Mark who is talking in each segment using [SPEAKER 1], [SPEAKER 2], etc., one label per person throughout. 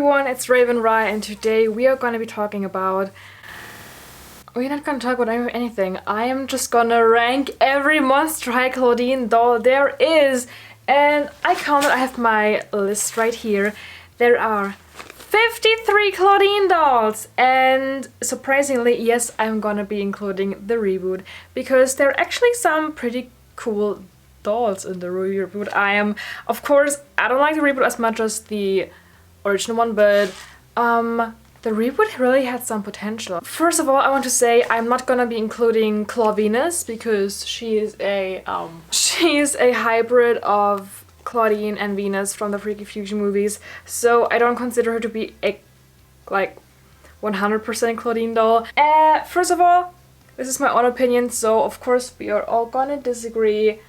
[SPEAKER 1] everyone, it's Raven Rye, and today we are going to be talking about... We're not going to talk about anything. I am just gonna rank every Monster High Claudine doll there is. And I counted, I have my list right here. There are 53 Claudine dolls. And surprisingly, yes, I'm gonna be including the reboot. Because there are actually some pretty cool dolls in the reboot. Of course, I don't like the reboot as much as the original one, but the reboot really had some potential. First of all, I want to say I'm not gonna be including Clawvenus because she is a hybrid of Claudine and Venus from the Freaky Fusion movies, so I don't consider her to be a like 100% Claudine doll. First of all, this is my own opinion, so of course we are all gonna disagree.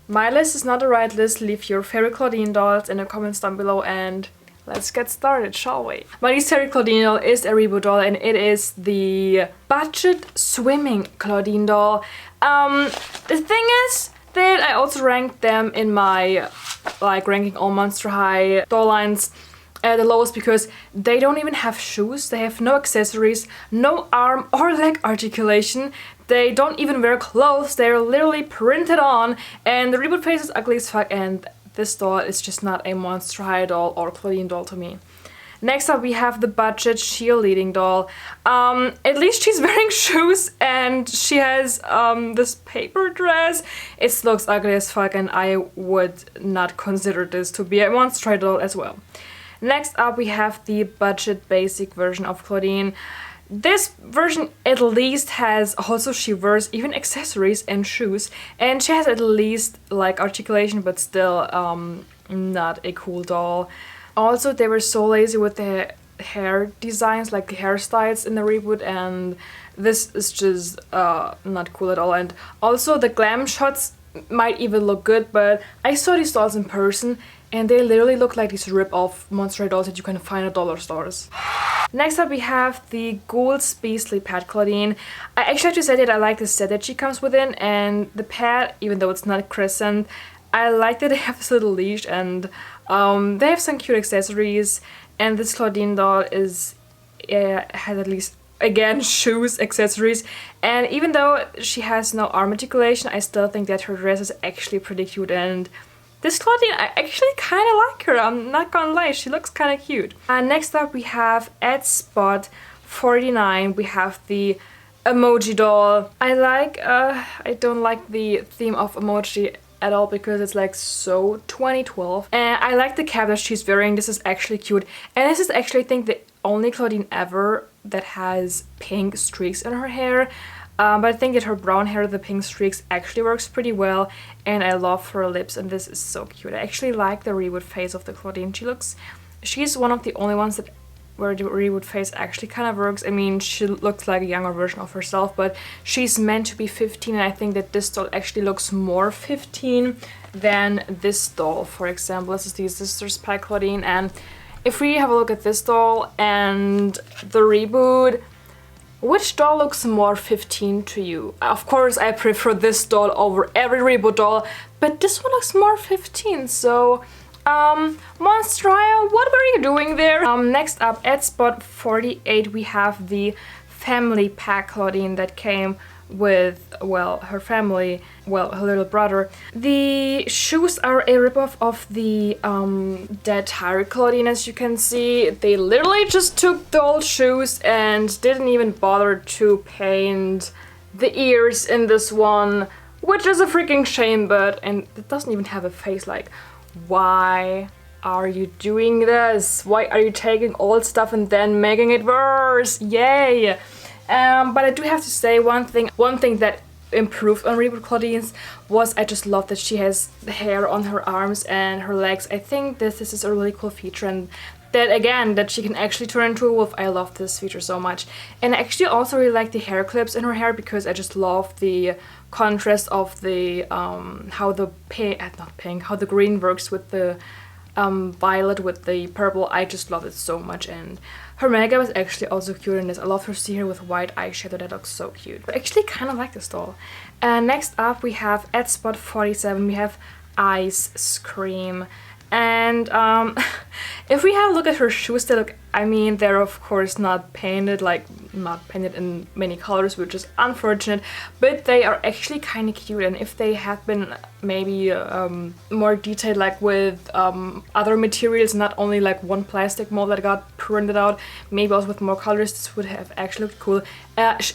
[SPEAKER 1] My list is not the right list. Leave your favorite Claudine dolls in the comments down below and let's get started, shall we? My least favorite Claudine doll is a reboot doll, and it is the budget swimming Claudine doll. The thing is that I also ranked them in my ranking all Monster High doll lines the lowest because they don't even have shoes, they have no accessories, no arm or leg articulation, they don't even wear clothes, they're literally printed on, and the reboot face is ugly as fuck, and this doll is just not a Monster High doll or Claudine doll to me. Next up we have the budget cheerleading doll. At least she's wearing shoes and she has this paper dress. It looks ugly as fuck and I would not consider this to be a Monster High doll as well. Next up we have the budget basic version of Claudine. This version at least has, also she wears even accessories and shoes, and she has at least like articulation, but still not a cool doll. Also, they were so lazy with the hair designs, like the hairstyles in the reboot, and this is just not cool at all. And also the glam shots might even look good, but I saw these dolls in person and they literally look like these rip-off Monster High dolls that you can find at dollar stores. Next up we have the Ghoul's Beastly Pet Claudine. I actually have to say that I like the set that she comes within, and the pet, even though it's not crescent, I like that they have this little leash and they have some cute accessories, and this Claudine doll has at least, again, shoes, accessories, and even though she has no arm articulation, I still think that her dress is actually pretty cute, and this Claudine, I actually kind of like her, I'm not gonna lie, she looks kind of cute. Next up we have at spot 49, we have the emoji doll. I don't like the theme of emoji at all because it's like so 2012. And I like the cap that she's wearing, this is actually cute. And this is actually, I think, the only Claudine ever that has pink streaks in her hair. But I think that her brown hair, the pink streaks, actually works pretty well, and I love her lips, and this is so cute. I actually like the reboot face of the Claudine. She's one of the only ones that where the reboot face actually kind of works. I mean, she looks like a younger version of herself, but she's meant to be 15, and I think that this doll actually looks more 15 than this doll. For example, this is the Sisters Pack Claudine, and if we have a look at this doll and the reboot, which doll looks more 15 to you? Of course, I prefer this doll over every reboot doll, but this one looks more 15, so Monster High, what were you doing there? Next up, at spot 48, we have the Family Pack Claudine that came with, well, her family, well, her little brother. The shoes are a ripoff of the Dead Tyrant Claudine, as you can see. They literally just took the old shoes and didn't even bother to paint the ears in this one, which is a freaking shame, and it doesn't even have a face. Like, why are you doing this? Why are you taking old stuff and then making it worse? Yay! But I do have to say one thing that improved on reboot Claudines was I just love that she has the hair on her arms and her legs. I think this is a really cool feature, and that again, that she can actually turn into a wolf. I love this feature so much. And I actually also really like the hair clips in her hair because I just love the contrast of the how the green works with the violet with the purple. I just love it so much, and her makeup is actually also cute in this. I love her see her with white eyeshadow, that looks so cute. I actually kind of like this doll. And next up we have at spot 47 we have Ice Scream. And if we have a look at her shoes, they look, I mean, they're of course not painted, like not painted in many colors, which is unfortunate, but they are actually kind of cute. And if they had been maybe more detailed, like with other materials, not only like one plastic mold that got printed out, maybe also with more colors, this would have actually looked cool.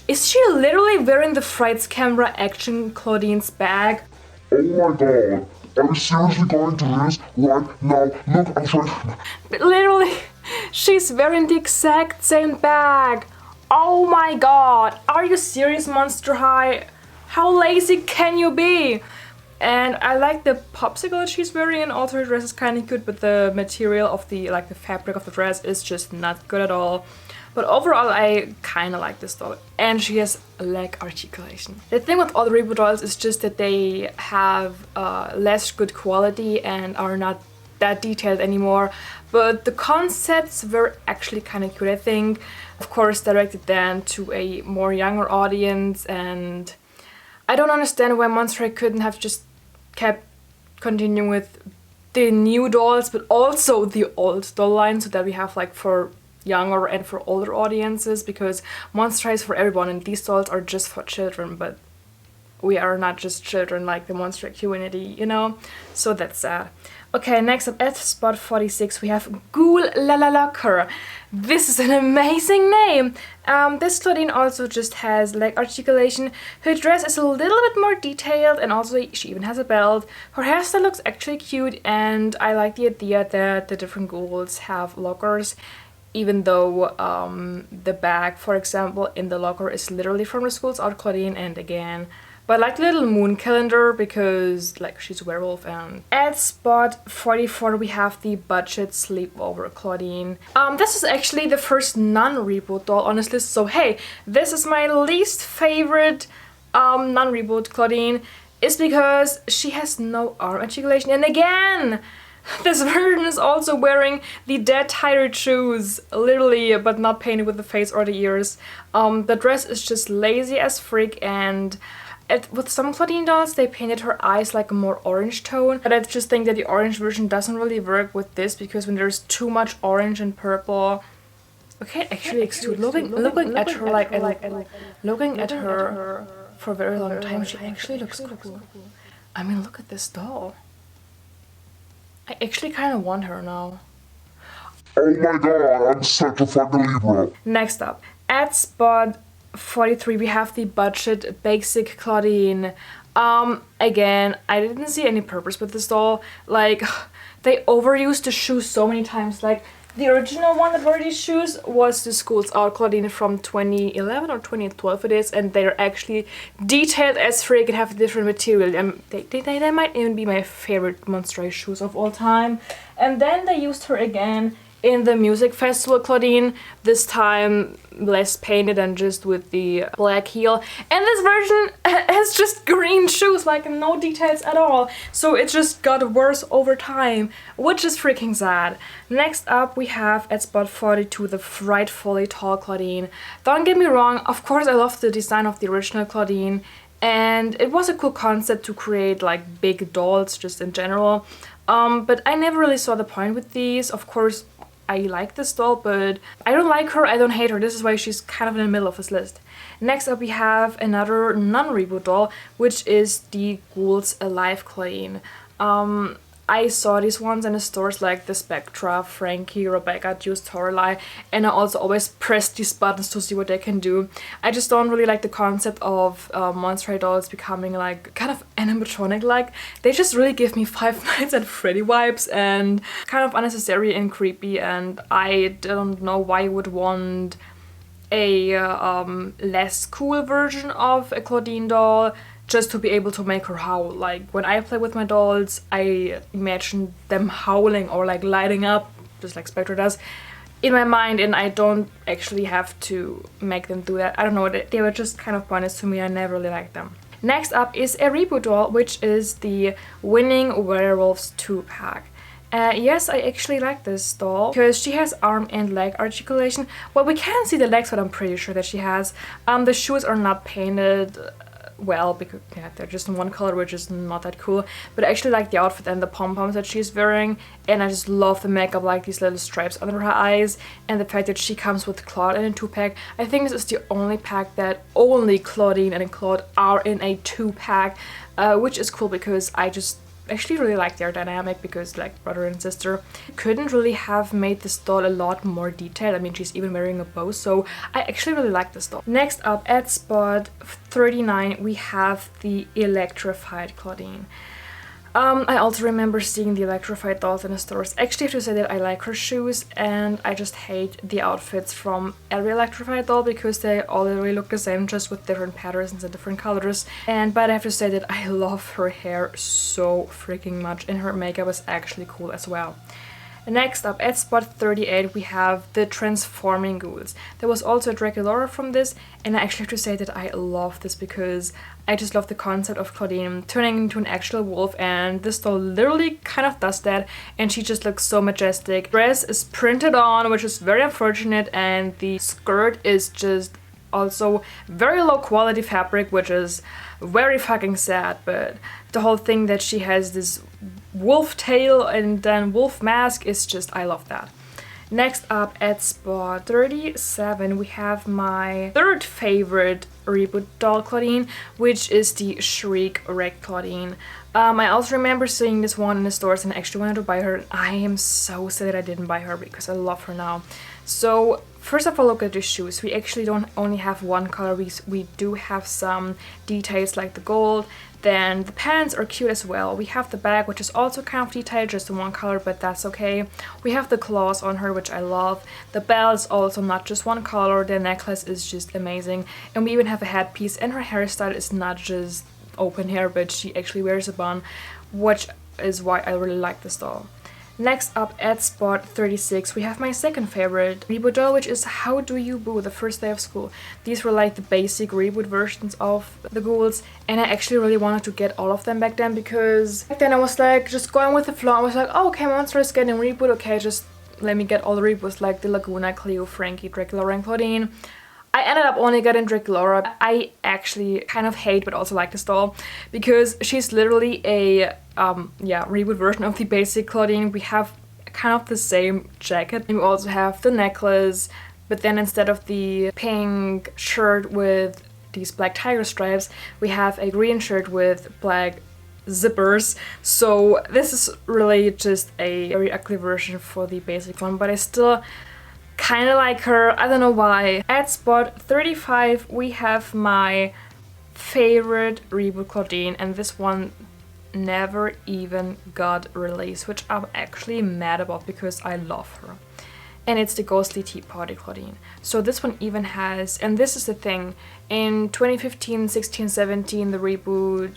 [SPEAKER 1] Is she literally wearing the Frights Camera Action Claudine's bag?
[SPEAKER 2] Oh my god. Are you seriously going to this right now? Look, I'm trying.
[SPEAKER 1] But literally, she's wearing the exact same bag. Oh my god. Are you serious, Monster High? How lazy can you be? And I like the popsicle that she's wearing, and also her dress is kind of good, but the material of the, like the fabric of the dress is just not good at all. But overall, I kind of like this doll. And she has leg articulation. The thing with all the reboot dolls is just that they have less good quality and are not that detailed anymore. But the concepts were actually kind of cute, I think. Of course, directed then to a more younger audience. And I don't understand why Monster High couldn't have just kept continuing with the new dolls, but also the old doll line, so that we have like for younger and for older audiences, because Monster High is for everyone and these dolls are just for children, but we are not just children like the Monster High community, you know? So that's sad. Okay, next up at spot 46 we have Ghoul La La Locker. This is an amazing name! This Claudine also just has leg articulation. Her dress is a little bit more detailed, and also she even has a belt. Her hairstyle looks actually cute, and I like the idea that the different ghouls have lockers. Even though the bag, for example, in the locker is literally from the Schools Out Claudine, and again, but I like the little moon calendar because like she's a werewolf. And at spot 44 we have the budget sleepover Claudine. This is actually the first non-reboot doll on this list, so hey, this is my least favorite non-reboot Claudine. It's because she has no arm articulation, and again, this version is also wearing the dead tired shoes, literally, but not painted with the face or the ears. The dress is just lazy as freak, and with some Claudine dolls, they painted her eyes like a more orange tone. But I just think that the orange version doesn't really work with this, because when there's too much orange and purple, okay, actually, looking at her like looking at her for a very long time, she actually looks cool. I mean, look at this doll. I actually kind of want her now.
[SPEAKER 2] Oh my god, I'm such a fucking Libra.
[SPEAKER 1] Next up, at spot 43 we have the budget basic Claudine. Again, I didn't see any purpose with this doll. Like, they overused the shoes so many times. Like, the original one that wore these shoes was the Schools Out Claudine from 2011 or 2012 it is, and they're actually detailed as freak and have different material. They might even be my favorite Monster High shoes of all time. And then they used her again in the music festival Claudine, this time less painted and just with the black heel. And this version has just green shoes, like no details at all. So it just got worse over time, which is freaking sad. Next up we have at spot 42 the frightfully tall Claudine. Don't get me wrong, of course I love the design of the original Claudine, and it was a cool concept to create like big dolls just in general. But I never really saw the point with these. Of course, I like this doll, but I don't like her, I don't hate her. This is why she's kind of in the middle of this list. Next up we have another non-reboot doll, which is the Ghouls Alive Claudine. I saw these ones in the stores like the Spectra, Frankie, Rebecca, Juice, Toralei, and I also always press these buttons to see what they can do. I just don't really like the concept of Monster High dolls becoming like kind of animatronic like. They just really give me Five Nights at Freddy vibes, and kind of unnecessary and creepy, and I don't know why you would want a less cool version of a Claudine doll just to be able to make her howl. Like, when I play with my dolls, I imagine them howling or like lighting up, just like Spectre does, in my mind, and I don't actually have to make them do that. I don't know, they were just kind of pointless to me. I never really liked them. Next up is a reboot doll, which is the Winning Werewolves 2-pack. Yes, I actually like this doll because she has arm and leg articulation. Well, we can't see the legs, but I'm pretty sure that she has. The shoes are not painted well, because yeah, they're just in one color, which is not that cool, but I actually like the outfit and the pom-poms that she's wearing, and I just love the makeup, like these little stripes under her eyes, and the fact that she comes with Claude in a 2-pack. I think this is the only pack that only Claudine and Claude are in a 2-pack, which is cool because I just actually really like their dynamic, because like brother and sister. Couldn't really have made this doll a lot more detailed. I mean, she's even wearing a bow, so I actually really like this doll. Next up, at spot 39, we have the electrified Claudine. I also remember seeing the electrified dolls in the stores. Actually, I have to say that I like her shoes, and I just hate the outfits from every electrified doll because they all really look the same, just with different patterns and different colors. But I have to say that I love her hair so freaking much, and her makeup is actually cool as well. Next up, at spot 38, we have the transforming ghouls. There was also a Draculaura from this, and I actually have to say that I love this because I just love the concept of Claudine turning into an actual wolf, and this doll literally kind of does that, and she just looks so majestic. Dress is printed on, which is very unfortunate, and the skirt is just also very low quality fabric, which is very fucking sad. But the whole thing that she has this wolf tail and then wolf mask is just, I love that. Next up, at spot 37, we have my third favorite reboot doll Claudine, which is the Shriek Wreck Claudine. I also remember seeing this one in the stores and I actually wanted to buy her. I am so sad that I didn't buy her because I love her now. So first of all, look at the shoes. We actually don't only have one color, we do have some details like the gold. Then the pants are cute as well. We have the bag, which is also kind of detailed, just in one color, but that's okay. We have the claws on her, which I love. The bell is also not just one color. The necklace is just amazing. And we even have a headpiece, and her hairstyle is not just open hair, but she actually wears a bun, which is why I really like this doll. Next up, at spot 36, we have my second favorite reboot doll, which is How Do You Boo, the first day of school. These were like the basic reboot versions of the ghouls, and I actually really wanted to get all of them back then, because back then I was like just going with the flow. I was like, oh, okay, Monster is getting reboot, okay, just let me get all the reboots like the Laguna, Cleo, Frankie, Draculaura, and Claudine. I ended up only getting Draculaura. I actually kind of hate but also like this doll because she's literally a reboot version of the basic Claudine. We have kind of the same jacket, and we also have the necklace, but then instead of the pink shirt with these black tiger stripes, we have a green shirt with black zippers. So this is really just a very ugly version for the basic one, but I still kind of like her. I don't know why. At spot 35, we have my favorite reboot Claudine, and this one never even got released, which I'm actually mad about because I love her. And it's the Ghostly Tea Party Claudine. So this one even has, and this is the thing, in 2015, 16, 17, the reboot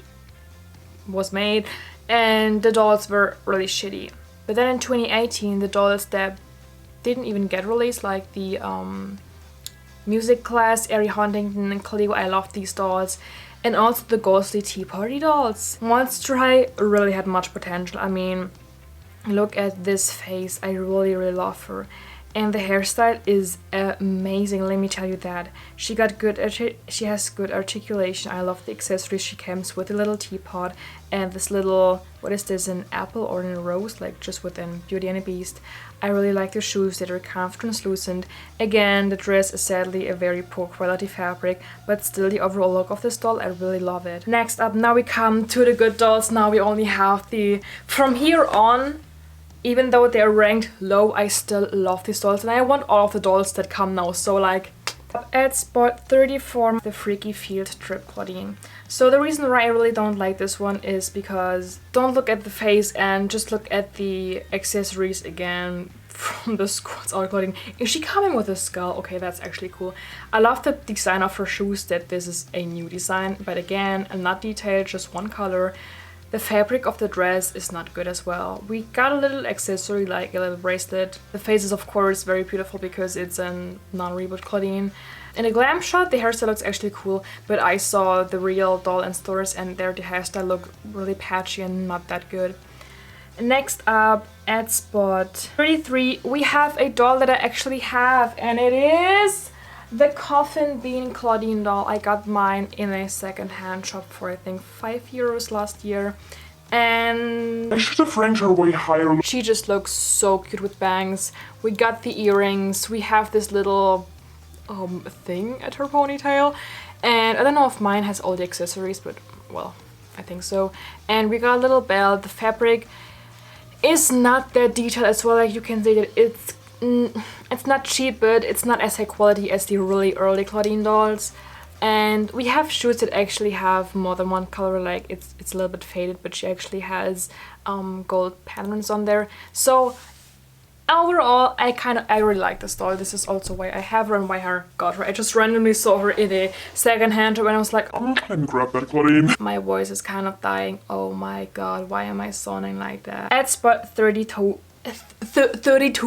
[SPEAKER 1] was made, and the dolls were really shitty. But then in 2018, the dolls that didn't even get released, like the music class, Ari Huntington and Cleo, I love these dolls. And also the Ghostly Tea Party dolls. Monster High really had much potential. I mean, look at this face. I really love her. And the hairstyle is amazing, let me tell you that. She has good articulation. I love the accessories she comes with, a little teapot and this little, what is this, an apple or a rose, like just within Beauty and the Beast. I really like the shoes that are kind of translucent. Again, the dress is sadly a very poor quality fabric, but still the overall look of this doll, I really love it. Next up, now we come to the good dolls. Now we only have the, from here on, even though they're ranked low, I still love these dolls, and I want all of the dolls that come now. So like, at spot 34, the Freaky Field Trip Claudine. So the reason why I really don't like this one is because don't look at the face and just look at the accessories again from the Squats Out Claudine. Is she coming with a skull? Okay, that's actually cool. I love the design of her shoes, that this is a new design, but again, not detailed, just one color. The fabric of the dress is not good as well. We got a little accessory, like a little bracelet. The face is of course very beautiful because it's a non-reboot Claudine. In a glam shot, the hairstyle looks actually cool, but I saw the real doll in stores and there the hairstyle looked really patchy and not that good. Next up, at spot 33, we have a doll that I actually have, and it is The Coffin Bean Claudine doll, I got mine in a second-hand shop for I think €5 last year. And
[SPEAKER 2] I should have ranked her way higher.
[SPEAKER 1] She just looks so cute with bangs. We got the earrings. We have this little thing at her ponytail. And I don't know if mine has all the accessories, but well, I think so. And we got a little belt. The fabric is not that detailed as well. Like you can see that it's not cheap, but it's not as high quality as the really early Claudine dolls. And we have shoes that actually have more than one color, like it's a little bit faded, but she actually has gold patterns on there. So overall, I really like this doll. This is also why I have her and why I got her. I just randomly saw her in a second-hand shop and I was like,
[SPEAKER 2] I'm gonna grab that, Claudine.
[SPEAKER 1] My voice is kind of dying. Oh my god, why am I sounding like that? At spot 32.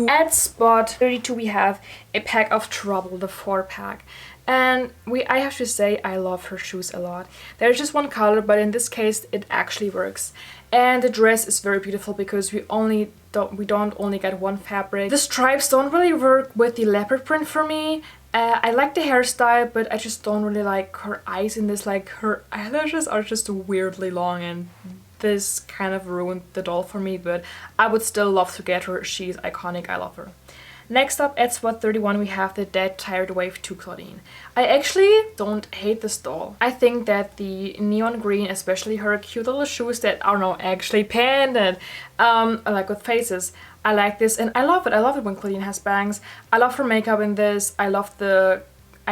[SPEAKER 1] At spot 32 we have a pack of Trouble, the 4-pack. And I have to say I love her shoes a lot. There's just one color, but in this case it actually works. And the dress is very beautiful because we don't only get one fabric. The stripes don't really work with the leopard print for me. I like the hairstyle, but I just don't really like her eyes in this. Like her eyelashes are just weirdly long, and this kind of ruined the doll for me, but I would still love to get her. She's iconic, I love her. Next up at spot 31 we have the Dead Tired Wave 2 Claudine. I actually don't hate this doll. I think that the neon green, especially her cute little shoes that are now actually painted, like with faces. I like this and I love it. I love it when Claudine has bangs. I love her makeup in this. I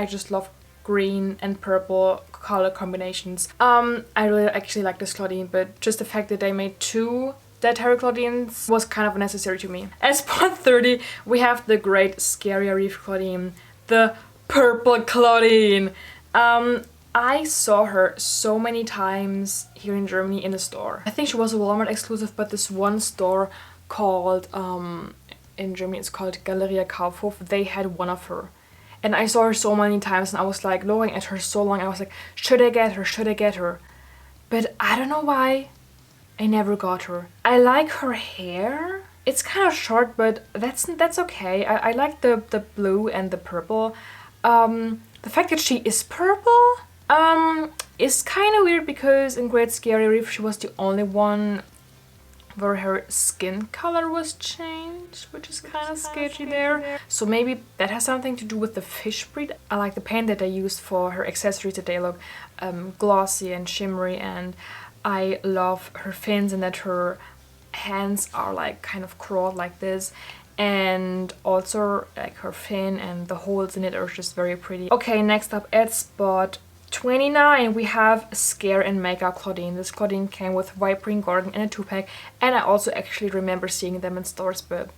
[SPEAKER 1] just love green and purple color combinations. I really actually like this Claudine, but just the fact that they made two Dead Tired Claudines was kind of necessary to me. At spot 30 we have the Great Scary Reef Claudine, the Purple Claudine. I saw her so many times here in Germany in the store. I think she was a Walmart exclusive, but this one store called, in Germany it's called Galeria Kaufhof, they had one of her. And I saw her so many times and I was like looking at her so long. I was like, should I get her? Should I get her? But I don't know why I never got her. I like her hair. It's kind of short, but that's okay. I like the blue and the purple. The fact that she is purple is kind of weird because in Great Scary Reef she was the only one where her skin color was changed, which is kind of sketchy there. So maybe that has something to do with the fish breed. I like the paint that they used for her accessories, that they look glossy and shimmery, and I love her fins and that her hands are like kind of crawled like this, and also like her fin and the holes in it are just very pretty. Okay, next up at spot 29 we have Scare and Makeup Claudine. This Claudine came with Vipering Garden and a 2-pack, and I also actually remember seeing them in stores, but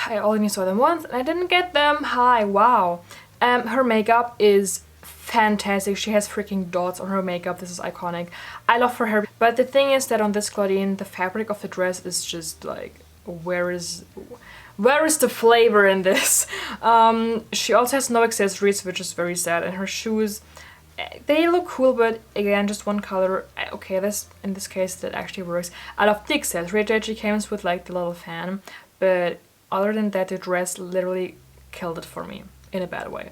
[SPEAKER 1] I only saw them once and I didn't get them. Hi, wow. Her makeup is fantastic. She has freaking dots on her makeup. This is iconic. I love her hair. But the thing is that on this Claudine, the fabric of the dress is just like, where is the flavor in this? She also has no accessories, which is very sad. And her shoes, they look cool, but again, just one color. Okay, in this case, that actually works. I love the accessory that she comes with, like the little fan. But other than that, the dress literally killed it for me in a bad way.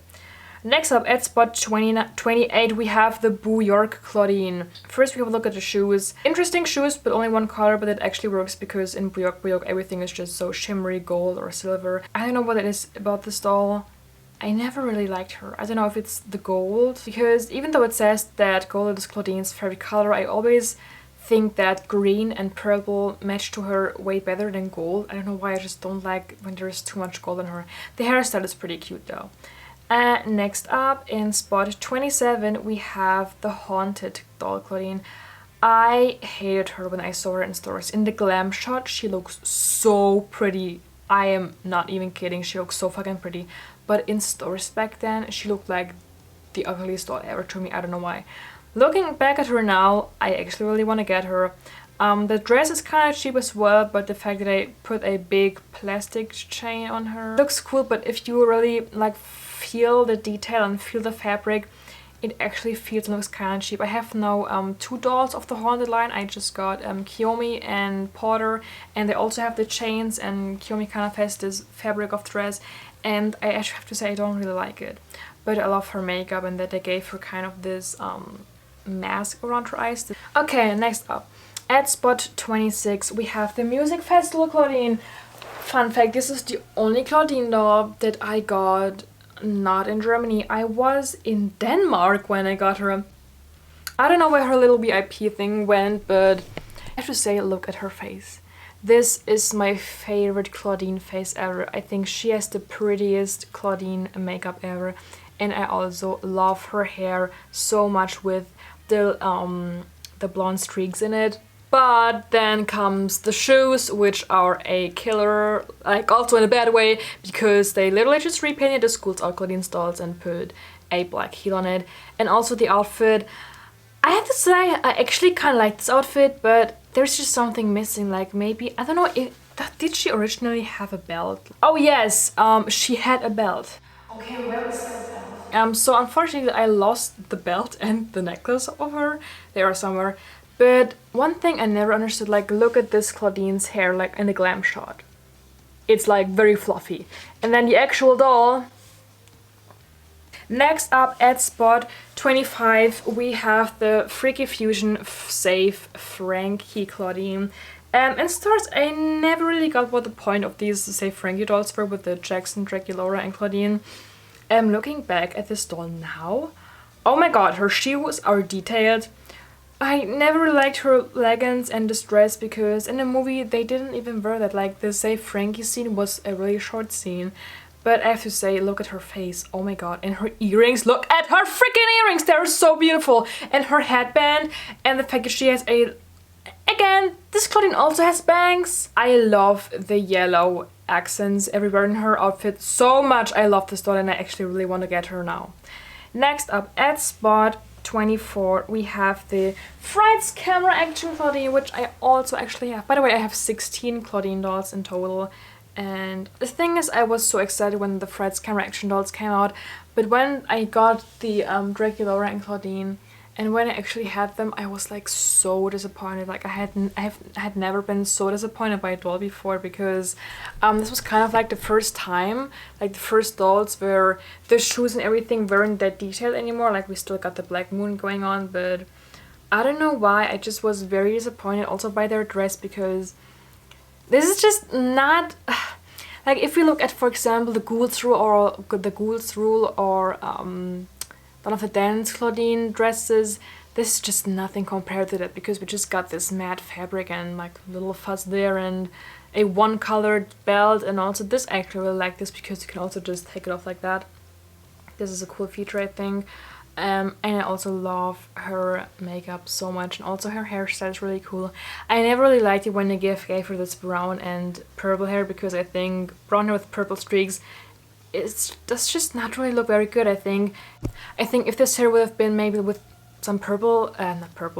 [SPEAKER 1] Next up at spot 28 we have the Boo York Claudine. First we have a look at the shoes. Interesting shoes, but only one color, but it actually works because in Boo York everything is just so shimmery gold or silver. I don't know what it is about this doll. I never really liked her. I don't know if it's the gold, because even though it says that gold is Claudine's favorite color, I always think that green and purple match to her way better than gold. I don't know why, I just don't like when there's too much gold on her. The hairstyle is pretty cute though. Next up in spot 27 we have the Haunted doll Claudine. I hated her when I saw her in stores. In the glam shot she looks so pretty. I am not even kidding, she looks so fucking pretty. But in stores back then she looked like the ugliest doll ever to me. I don't know why. Looking back at her now, I actually really want to get her. The dress is kind of cheap as well, but the fact that I put a big plastic chain on her looks cool. But if you really like feel the detail and feel the fabric, it actually feels and looks kind of cheap. I have now two dolls of the Haunted line. I just got Kiyomi and Porter, and they also have the chains, and Kiyomi kind of has this fabric of dress, and I actually have to say I don't really like it. but I love her makeup and that they gave her kind of this mask around her eyes. Okay, next up. At spot 26 we have the music festival Claudine. Fun fact, this is the only Claudine doll that I got not in Germany. I was in Denmark when I got her. I don't know where her little VIP thing went, but I have to say, look at her face. This is my favorite Claudine face ever. I think she has the prettiest Claudine makeup ever. And I also love her hair so much with the blonde streaks in it. But then comes the shoes, which are a killer, like also in a bad way, because they literally just repainted the schools out Claudine dolls and put a black heel on it. And also the outfit, I have to say I actually kind of like this outfit, but there's just something missing. Like maybe, I don't know, did she originally have a belt? Oh yes, she had a belt. Okay, where is that belt? So unfortunately I lost the belt and the necklace of her. They are somewhere. But one thing I never understood, like look at this Claudine's hair, like in the glam shot. It's like very fluffy. And then the actual doll. Next up at spot 25 we have the Freaky Fusion Safe Frankie Claudine. And stars, I never really got what the point of these Safe Frankie dolls were with the Jackson, Draculaura and Claudine. Looking back at this doll now, oh my god, her shoes are detailed. I never really liked her leggings and this dress because in the movie they didn't even wear that. Like the Save Frankie scene was a really short scene. But I have to say, look at her face, oh my god, and her earrings, look at her freaking earrings, they're so beautiful. And her headband and the fact that she has again, this Claudine also has bangs. I love the yellow accents everywhere in her outfit so much. I love this doll and I actually really want to get her now. Next up at spot 24 we have the Frights Camera Action Claudine, which I also actually have. By the way, I have 16 Claudine dolls in total. And the thing is, I was so excited when the Frights Camera Action dolls came out, but when I got the Draculaura and Claudine, and when I actually had them, I was like so disappointed. Like I had never been so disappointed by a doll before, because this was kind of like the first time, like the first dolls where the shoes and everything weren't that detailed anymore. Like we still got the Black Moon going on, but I don't know why, I just was very disappointed also by their dress, because this is just not like, if we look at, for example, the Ghouls Rule or one of the Dance Claudine dresses, this is just nothing compared to that, because we just got this matte fabric and like little fuzz there and a one-colored belt. And also this, I actually really like this because you can also just take it off like that. This is a cool feature, I think. And I also love her makeup so much, and also her hairstyle is really cool. I never really liked it when they gave her this brown and purple hair, because I think brown hair with purple streaks, does just not really look very good. I think if this hair would have been maybe with some purple,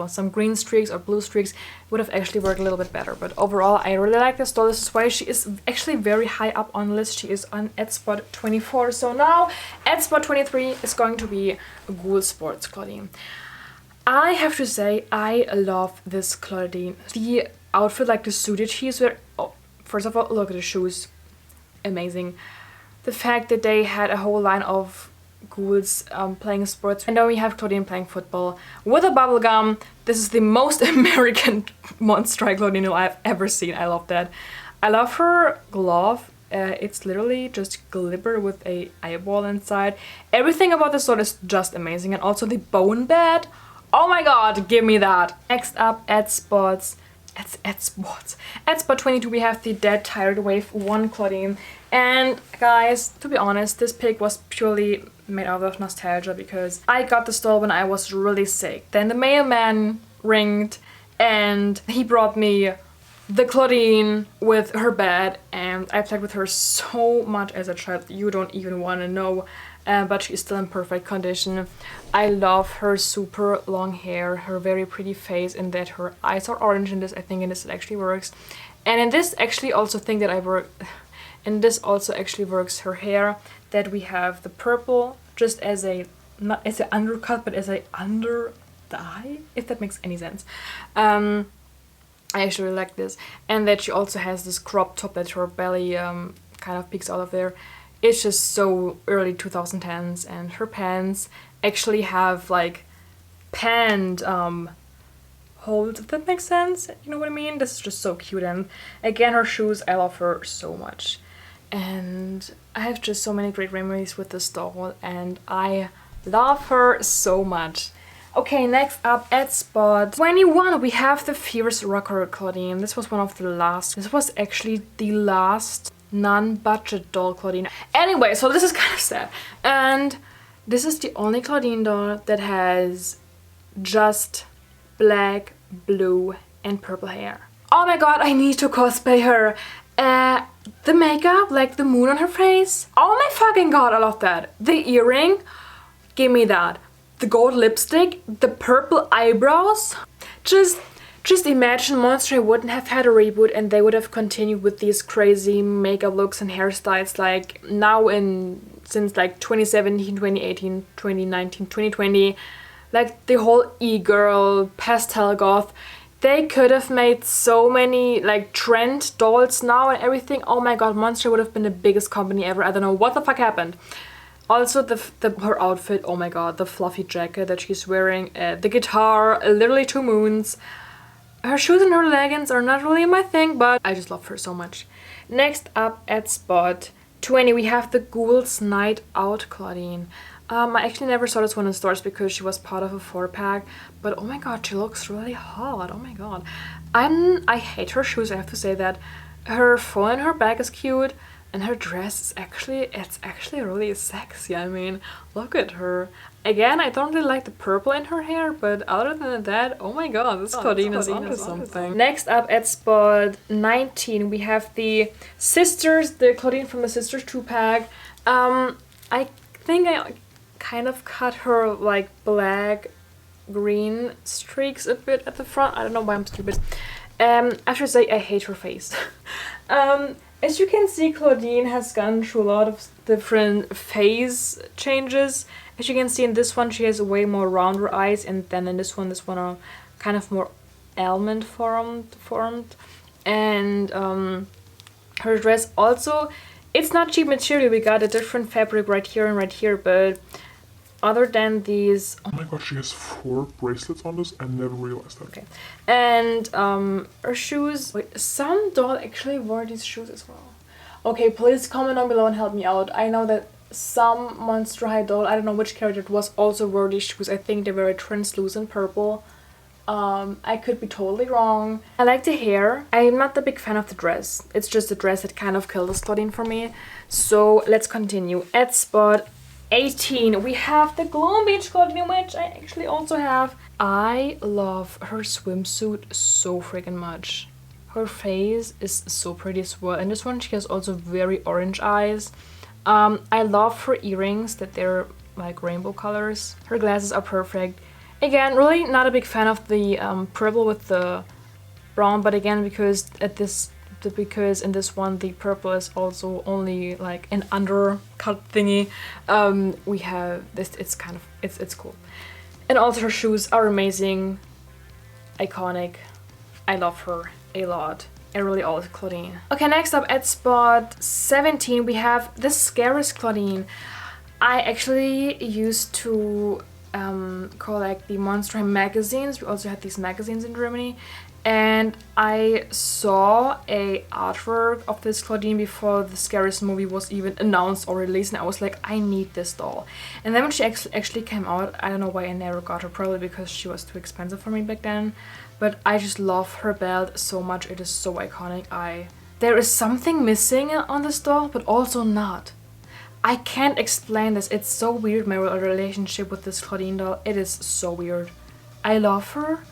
[SPEAKER 1] some green streaks or blue streaks, would have actually worked a little bit better. But overall, I really like this doll. This is why she is actually very high up on the list. She is on at spot 24. So now at spot 23 is going to be Ghoul Sports Claudine. I have to say, I love this Claudine. The outfit, like the suit that she's wearing. Oh, first of all, look at the shoes. Amazing. The fact that they had a whole line of ghouls playing sports. And then we have Claudine playing football with a bubble gum. This is the most American monster Claudine I've ever seen. I love that. I love her glove. It's literally just glitter with a eyeball inside. Everything about this doll is just amazing. And also the bone bed. Oh my god, give me that. Next up at spot 22 we have the Dead Tired Wave 1 Claudine. And guys, to be honest, this pic was purely made out of nostalgia, because I got this doll when I was really sick. Then the mailman ringed and he brought me the Claudine with her bed, and I played with her so much as a child, you don't even want to know. But she's still in perfect condition. I love her super long hair, her very pretty face, and that her eyes are orange in this. I think in this it actually works. And in this actually also think that and this also actually works, her hair, that we have the purple just as a, not as an undercut, but as a under dye, if that makes any sense. I actually really like this. And that she also has this crop top that her belly kind of peeks out of there. It's just so early 2010s, and her pants actually have like panned holes, if that makes sense. You know what I mean? This is just so cute. And again, her shoes, I love her so much. And I have just so many great memories with this doll, and I love her so much. Okay, next up at spot 21, we have the Fierce Rocker Claudine. This was one of the last. This was actually the last non-budget doll Claudine. Anyway, so this is kind of sad. And this is the only Claudine doll that has just black, blue, and purple hair. Oh my god, I need to cosplay her. The makeup, like the moon on her face. Oh my fucking god, I love that. The earring, give me that. The gold lipstick, the purple eyebrows. Just imagine Monster High wouldn't have had a reboot and they would have continued with these crazy makeup looks and hairstyles like now since like 2017, 2018, 2019, 2020. Like the whole e-girl, pastel goth. They could have made so many like trend dolls now and everything. Oh my god, Monster would have been the biggest company ever. I don't know what the fuck happened. Also, her outfit, oh my god, the fluffy jacket that she's wearing, the guitar, literally 2 moons. Her shoes and her leggings are not really my thing, but I just love her so much. Next up at spot 20, we have the Ghouls Night Out Claudine. I actually never saw this one in stores because she was part of a 4-pack, but oh my god, she looks really hot. Oh my god. I hate her shoes, I have to say that. Her phone in her bag is cute. And her dress is actually really sexy. I mean, look at her. Again, I don't really like the purple in her hair, but other than that, oh my god, this Claudine is onto something. Next up at spot 19, we have the Sisters, the Claudine from the Sisters 2-pack. I think I kind of cut her like black green streaks a bit at the front. I don't know why I'm stupid. I should say I hate her face. As you can see, Claudine has gone through a lot of different phase changes. As you can see in this one, she has way more rounder eyes, and then in this one are kind of more almond formed. And her dress also, it's not cheap material. We got a different fabric right here and right here, but other than these...
[SPEAKER 2] Oh my god, she has 4 bracelets on this. I never realized that.
[SPEAKER 1] Okay. And her shoes... Wait, some doll actually wore these shoes as well. Okay, please comment down below and help me out. I know that some Monster High doll, I don't know which character it was, also wore these shoes. I think they were a translucent purple. I could be totally wrong. I like the hair. I'm not the big fan of the dress. It's just the dress that kind of killed this Claudine for me. So let's continue. At spot 18, we have the Gloom Beach Claudine, which I actually also have. I love her swimsuit so freaking much. Her face is so pretty as well. And this one, she has also very orange eyes. I love her earrings, that they're like rainbow colors. Her glasses are perfect. Again, really not a big fan of the purple with the brown, but again, because in this one the purple is also only like an undercut thingy, we have this. It's kind of it's cool. And also her shoes are amazing, iconic. I love her a lot. I really love Claudine. Okay, next up at spot 17, we have the Scariest Claudine. I actually used to collect the Monster High magazines. We also had these magazines in Germany. And I saw a artwork of this Claudine before the Scariest movie was even announced or released, and I was like, I need this doll. And then when she actually came out, I don't know why I never got her, probably because she was too expensive for me back then. But I just love her belt so much. It is so iconic. There is something missing on this doll, but also not. I can't explain this. It's so weird, my relationship with this Claudine doll. It is so weird. I love her,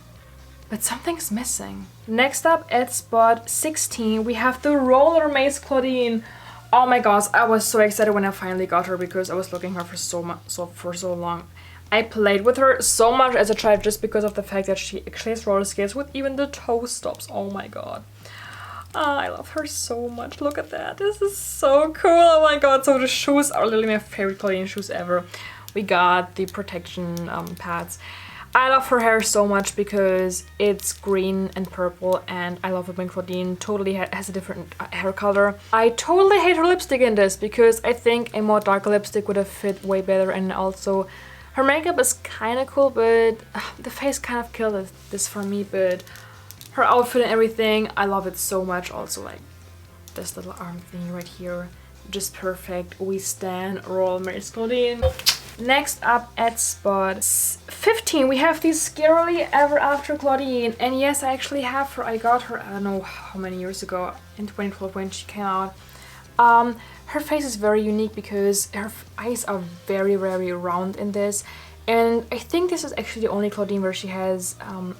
[SPEAKER 1] but something's missing. Next up at spot 16, we have the Roller Maze Claudine. Oh my gosh, I was so excited when I finally got her because I was looking her for so long. I played with her so much as a child just because of the fact that she actually has roller skates with even the toe stops. Oh my god. I love her so much. Look at that. This is so cool. Oh my god. So the shoes are literally my favorite Claudine shoes ever. We got the protection pads. I love her hair so much because it's green and purple, and I love it when Claudine totally has a different hair color. I totally hate her lipstick in this because I think a more darker lipstick would have fit way better, and also her makeup is kind of cool, but the face kind of killed this for me. But her outfit and everything, I love it so much. Also, like this little arm thing right here, just perfect. We stand Royal Mary's Claudine. Next up at spot 15, we have the Scarily Ever After Claudine. And yes, I actually have her. I got her, I don't know how many years ago, in 2012 when she came out. Her face is very unique because her eyes are very, very round in this. And I think this is actually the only Claudine where she has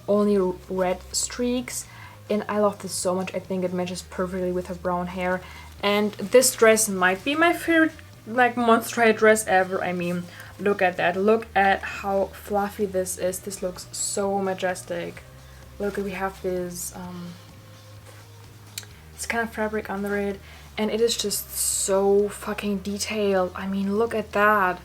[SPEAKER 1] only red streaks. And I love this so much. I think it matches perfectly with her brown hair. And this dress might be my favorite like monster dress ever. I mean, look at that. Look at how fluffy this is. This looks so majestic. Look, we have this kind of fabric under it, and it is just so fucking detailed. I mean, look at that.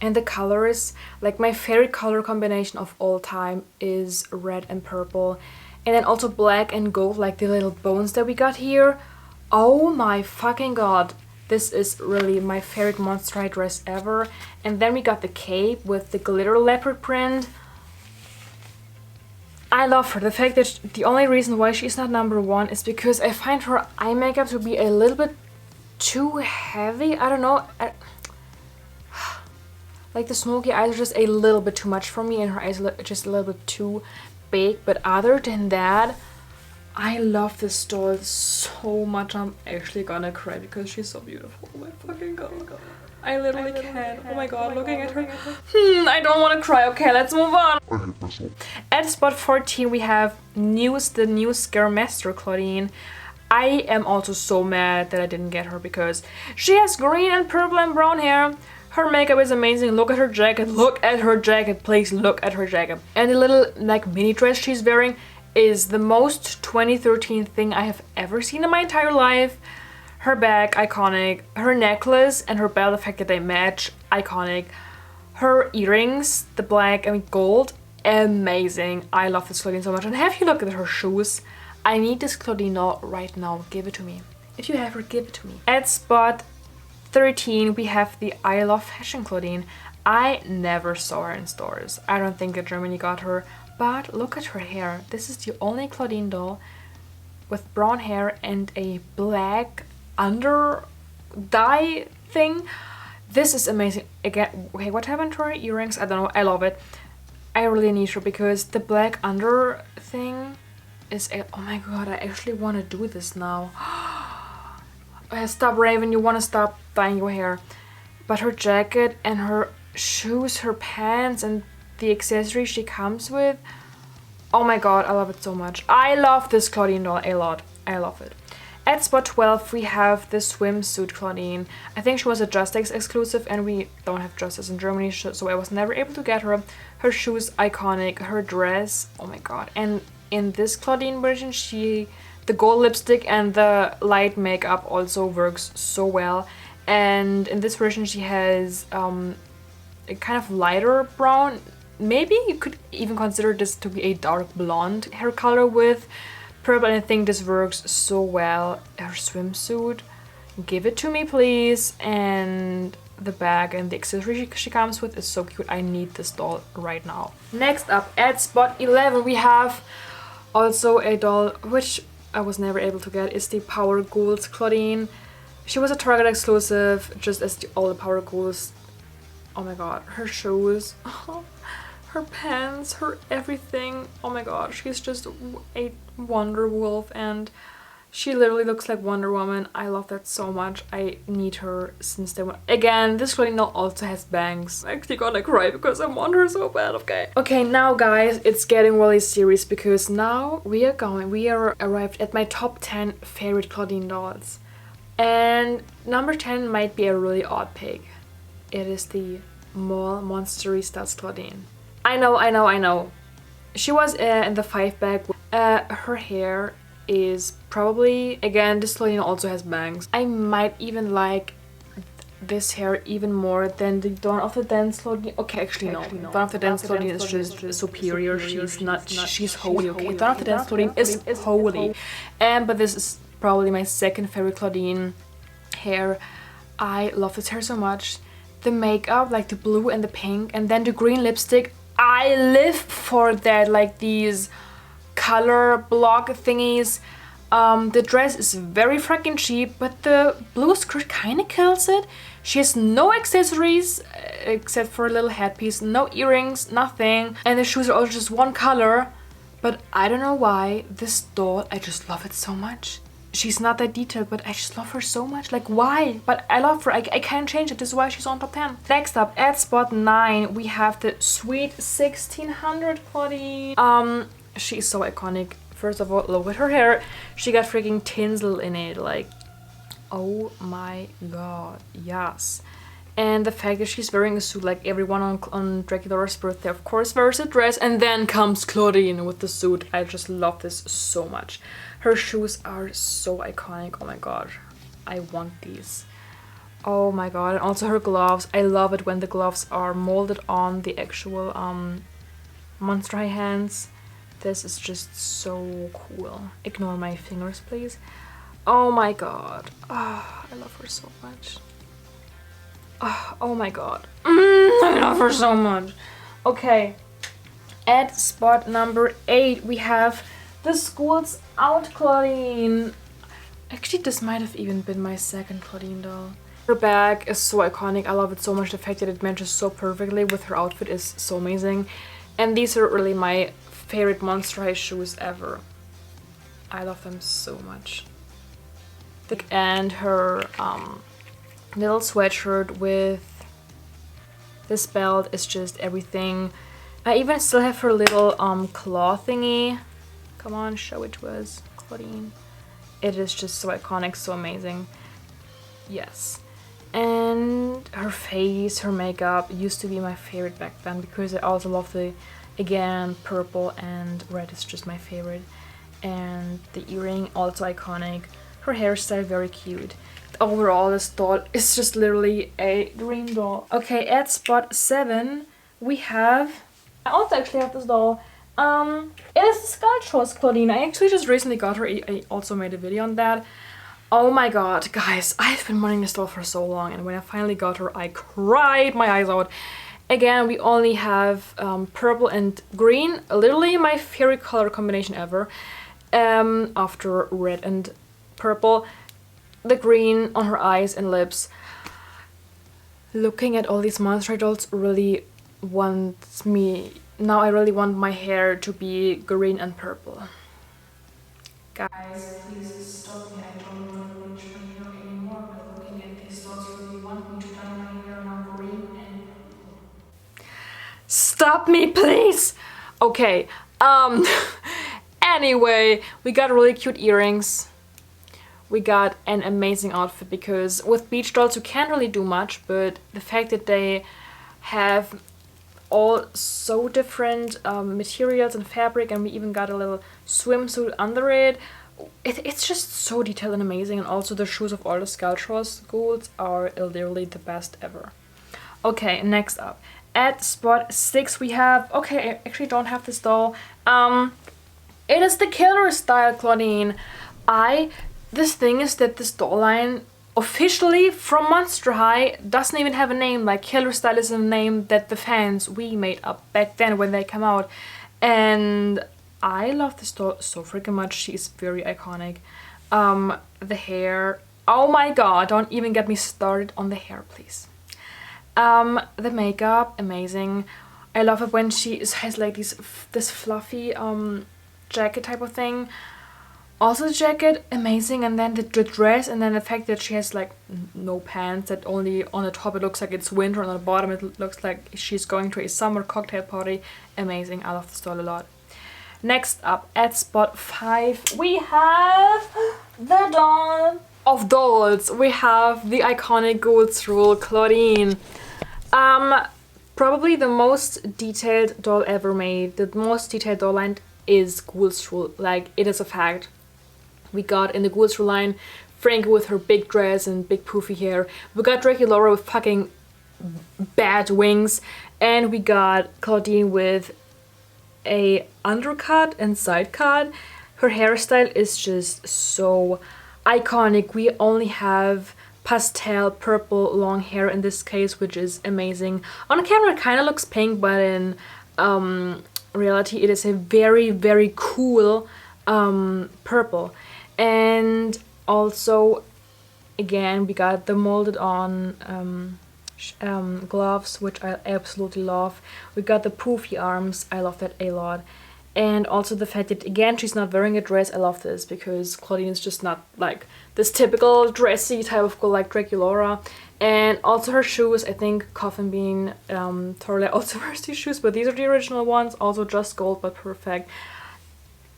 [SPEAKER 1] And the colors, like my favorite color combination of all time is red and purple, and then also black and gold, like the little bones that we got here. Oh my fucking god. This is really my favorite monster dress ever. And then we got the cape with the glitter leopard print. I love her. The fact that the only reason why she's not number one is because I find her eye makeup to be a little bit too heavy. I don't know. Like the smoky eyes are just a little bit too much for me, and her eyes are just a little bit too big. But other than that, I love this doll so much. I'm actually gonna cry because she's so beautiful. Oh my fucking god. I literally can't. Oh my god, looking at her. I don't want to cry. Okay, let's move on.
[SPEAKER 2] I hate myself.
[SPEAKER 1] At spot 14, we have the new Scaremaster Claudine. I am also so mad that I didn't get her because she has green and purple and brown hair. Her makeup is amazing. Look at her jacket. Look at her jacket. Please look at her jacket. And the little like mini dress she's wearing is the most 2013 thing I have ever seen in my entire life. Her bag, iconic. Her necklace and her belt, the fact that they match, iconic. Her earrings, the black and gold, amazing. I love this Claudine so much. And have you looked at her shoes? I need this Claudine doll right now. Give it to me. If you have her, give it to me. At spot 13, we have the I Love Fashion Claudine. I never saw her in stores. I don't think that Germany got her. But look at her hair. This is the only Claudine doll with brown hair and a black under dye thing. This is amazing. Again, okay, what happened to her earrings? I don't know. I love it. I really need her because the black under thing is oh my god, I actually want to do this now. Stop, Raven, you want to stop dyeing your hair. But her jacket and her shoes, her pants, and the accessories she comes with, oh my god, I love it so much. I love this Claudine doll a lot. I love it. At spot 12, we have the swimsuit Claudine. I think she was a Justex exclusive, and we don't have Justex in Germany, so I was never able to get her. Her shoes, iconic. Her dress, oh my god. And in this Claudine version, the gold lipstick and the light makeup also works so well. And in this version, she has a kind of lighter brown. Maybe you could even consider this to be a dark blonde hair color with purple, and I think this works so well. Her swimsuit, give it to me please. And the bag and the accessory she comes with is so cute. I need this doll right now. Next up, at spot 11, we have also a doll which I was never able to get. It's the Power Ghouls Claudine. She was a Target exclusive, just as all the Power Ghouls. Oh my god, her shoes, her pants, her everything. Oh my god, she's just a Wonder Wolf, and she literally looks like Wonder Woman. I love that so much. I need her since day one. Again, this Claudine doll also has bangs. I'm actually gonna cry because I want her so bad, okay? Okay, now guys, it's getting really serious because now we are arrived at my top 10 favorite Claudine dolls. And number 10 might be a really odd pick. It is the Mall Monstery Studs Claudine. I know. She was in the 5 bag. Her hair is probably, again, this Claudine also has bangs. I might even like this hair even more than the Dawn of the Dance Claudine. Okay, actually no. Dawn of the Dance Claudine is just superior. She's not. She's holy. Okay, Dawn of the Dance Claudine is holy. But this is probably my second favorite Claudine hair. I love this hair so much. The makeup, like the blue and the pink, and then the green lipstick. I live for that. Like these color block thingies. The dress is very freaking cheap, but the blue skirt kind of kills it. She has no accessories except for a little headpiece, no earrings, nothing. And the shoes are also just one color. But I don't know why this doll, I just love it so much. She's not that detailed, but I just love her so much. Like, why? But I love her. I can't change it. This is why she's on top 10. Next up, at spot 9, we have the Sweet 1600 Claudine. She's so iconic. First of all, look at her hair. She got freaking tinsel in it. Like, oh my god, yes. And the fact that she's wearing a suit, like everyone on Dracula's birthday, of course, wears a dress. And then comes Claudine with the suit. I just love this so much. Her shoes are so iconic. Oh my god, I want these. Oh my god. And also her gloves. I love it when the gloves are molded on the actual Monster High hands. This is just so cool. Ignore my fingers, please. Oh my god. Oh, I love her so much. Oh my god. I love her so much. Okay. At spot number 8, we have the Schools Out Claudine. Actually, this might have even been my second Claudine doll. Her bag is so iconic. I love it so much. The fact that it matches so perfectly with her outfit is so amazing. And these are really my favorite Monster High shoes ever. I love them so much. And her little sweatshirt with this belt is just everything. I even still have her little claw thingy. Come on, show it to us, Claudine. It is just so iconic, so amazing. Yes. And her face, her makeup used to be my favorite back then because I also love the, again, purple and red is just my favorite. And the earring, also iconic. Her hairstyle, very cute. Overall, this doll is just literally a dream doll. Okay, at spot 7, we have... I also actually have this doll. It is the Sculptress Claudine. I actually just recently got her. I also made a video on that. Oh my god, guys, I've been wanting this doll for so long, and when I finally got her, I cried my eyes out. Again, we only have purple and green, literally my favorite color combination ever. After red and purple, the green on her eyes and lips. Looking at all these Monster dolls really wants me... Now I really want my hair to be green and purple. Guys, please stop me. I don't want to bleach my hair anymore, but looking at these dolls really want me to dye my hair now green and purple. Stop me, please! Okay, anyway, we got really cute earrings. We got an amazing outfit because with beach dolls you can't really do much, but the fact that they have all so different materials and fabric, and we even got a little swimsuit under it. It's just so detailed and amazing, and also the shoes of all the Sculptress ghouls are literally the best ever. Okay, next up. At spot 6 we have... Okay, I actually don't have this doll. It is the Killer Style Claudine. This thing is that this doll line officially from Monster High doesn't even have a name. Like, Killer Style is a name that the fans, we made up back then when they came out. And I love this doll so freaking much. She's very iconic. The hair, oh my god, don't even get me started on the hair, please. The makeup, amazing. I love it when she has like this fluffy jacket type of thing. Also the jacket, amazing, and then the dress, and then the fact that she has like no pants, that only on the top it looks like it's winter, and on the bottom it looks like she's going to a summer cocktail party. Amazing, I love this doll a lot. Next up, at spot 5, we have the doll of dolls. We have the iconic Ghouls Rule Claudine. Probably the most detailed doll ever made. The most detailed doll line is Ghouls Rule, like, it is a fact. We got in the Ghouls Rule line Frankie with her big dress and big poofy hair. We got Draculaura with fucking bad wings, and we got Claudine with a undercut and side cut. Her hairstyle is just so iconic. We only have pastel purple long hair in this case, which is amazing. On camera it kind of looks pink, but in reality it is a very, very cool purple. And also, again, we got the molded on gloves, which I absolutely love. We got the poofy arms, I love that a lot. And also the fact that, again, she's not wearing a dress. I love this because Claudine is just not like this typical dressy type of girl like Draculaura. And also her shoes, I think Coffin Bean totally also wears these shoes, but these are the original ones, also just gold but perfect.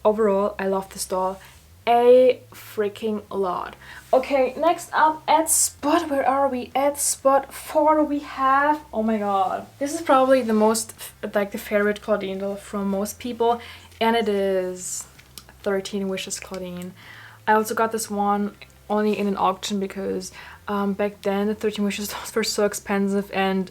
[SPEAKER 1] Overall, I love this doll a freaking lot. Okay, next up at spot, where are we? At spot 4 we have, oh my god, this is probably the most, like, the favorite Claudine doll from most people, and it is 13 Wishes Claudine. I also got this one only in an auction because back then the 13 Wishes dolls were so expensive, and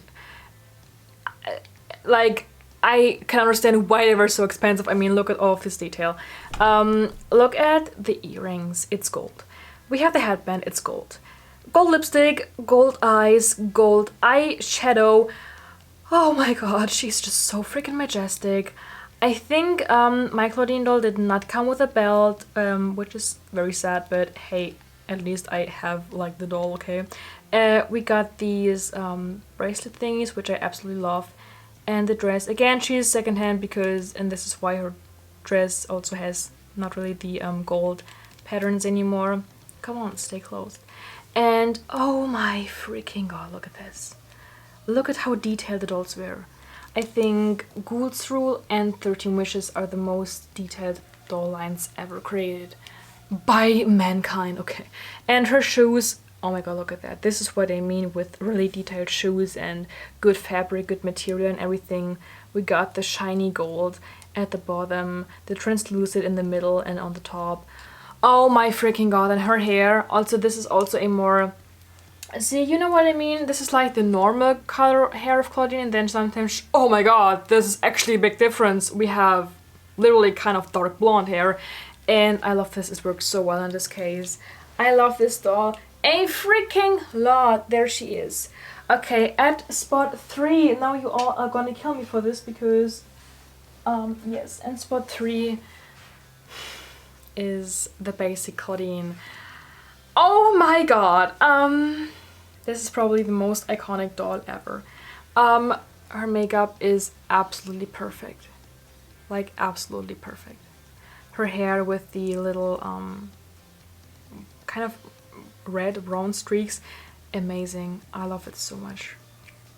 [SPEAKER 1] like, I can understand why they were so expensive. I mean, look at all of this detail. Look at the earrings, it's gold. We have the headband, it's gold. Gold lipstick, gold eyes, gold eyeshadow. Oh my god, she's just so freaking majestic. I think my Claudine doll did not come with a belt, which is very sad, but hey, at least I have like the doll, okay? We got these bracelet thingies, which I absolutely love. And the dress, again, she is secondhand because, and this is why her dress also has not really the gold patterns anymore. Come on, stay closed. And oh my freaking god, look at this. Look at how detailed the dolls were. I think Ghoul's Rule and 13 Wishes are the most detailed doll lines ever created by mankind, okay. And her shoes, oh my god, look at that. This is what I mean with really detailed shoes and good fabric, good material and everything. We got the shiny gold at the bottom, the translucent in the middle and on the top. Oh my freaking god, and her hair. Also, this is also a more... See, you know what I mean? This is like the normal color hair of Claudine, and then sometimes... Oh my god, this is actually a big difference. We have literally kind of dark blonde hair. And I love this. It works so well in this case. I love this doll a freaking lot. There she is. Okay, at spot 3, now you all are gonna kill me for this because yes, and spot 3 is the basic Claudine. Oh my god, this is probably the most iconic doll ever. Her makeup is absolutely perfect, like absolutely perfect. Her hair with the little kind of red brown streaks, amazing. I love it so much.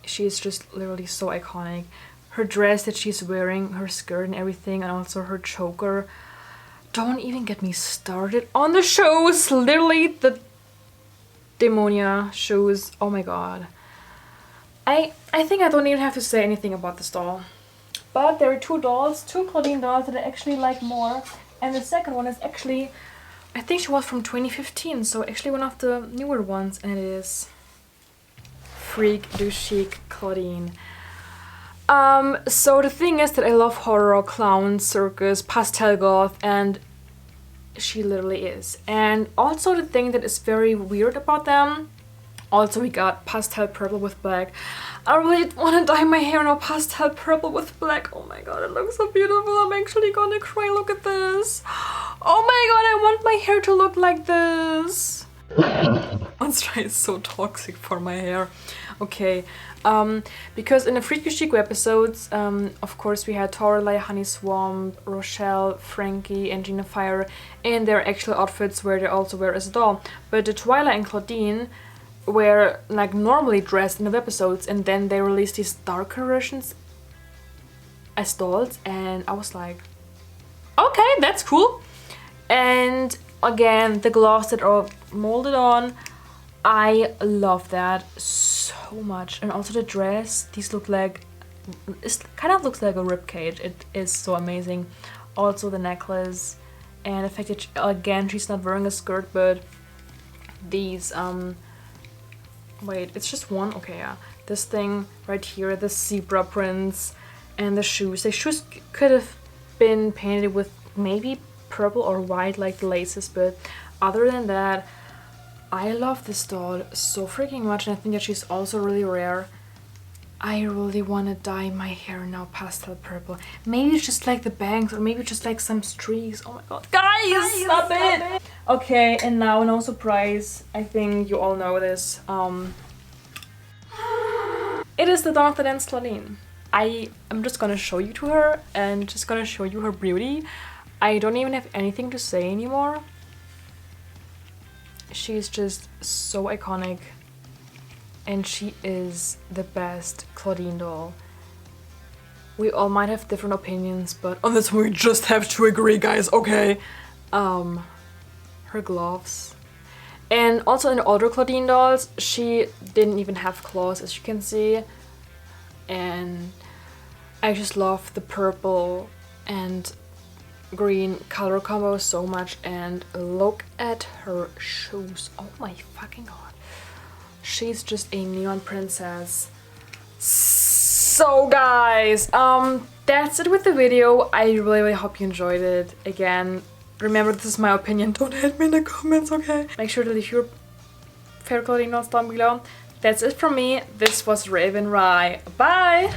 [SPEAKER 1] She is just literally so iconic. Her dress that she's wearing, her skirt and everything, and also her choker. Don't even get me started on the shoes. Literally the Demonia shoes. Oh my god. I think I don't even have to say anything about this doll. But there are two Claudine dolls that I actually like more, and the second one is actually, I think she was from 2015, so actually one of the newer ones, and it is Freak du Chic Claudine. So the thing is that I love horror, clown, circus, pastel goth, and she literally is. And also the thing that is very weird about them, also we got pastel purple with black. I really want to dye my hair now pastel purple with black. Oh my god, it looks so beautiful. I'm actually gonna cry. Look at this. Oh my god, I want my hair to look like this. Monster is so toxic for my hair. Okay, because in the Freak du Chic episodes, of course we had Torelei, Honey Swamp, Rochelle, Frankie and Gina Fire in their actual outfits where they also wear as a doll. But the Twilight and Claudine were like normally dressed in the episodes, and then they released these darker versions as dolls, and I was like, okay, that's cool. And again, the gloves that are molded on, I love that so much. And also the dress, these look like, it kind of looks like a ribcage. It is so amazing. Also the necklace, and the fact that again she's not wearing a skirt, but these wait, it's just one? Okay, yeah. This thing right here, the zebra prints, and the shoes. The shoes could have been painted with maybe purple or white like the laces, but other than that, I love this doll so freaking much, and I think that she's also really rare. I really want to dye my hair now pastel purple. Maybe it's just like the bangs, or maybe just like some streaks. Oh my god. Guys, stop it! Okay, and now no surprise. I think you all know this. It is the Dawn of the Dance Claudine. I am just gonna show you to her and just gonna show you her beauty. I don't even have anything to say anymore. She's just so iconic. And she is the best Claudine doll. We all might have different opinions, but on this one we just have to agree, guys, okay? Her gloves. And also in the older Claudine dolls, she didn't even have claws, as you can see. And I just love the purple and green color combo so much. And look at her shoes. Oh my fucking god. She's just a neon princess. So guys, that's it with the video. I really hope you enjoyed it. Again, remember, this is my opinion. Don't hate me in the comments, okay? Make sure to leave your favorite Claudine dolls down below. That's it from me. This was Raven Rye. Bye!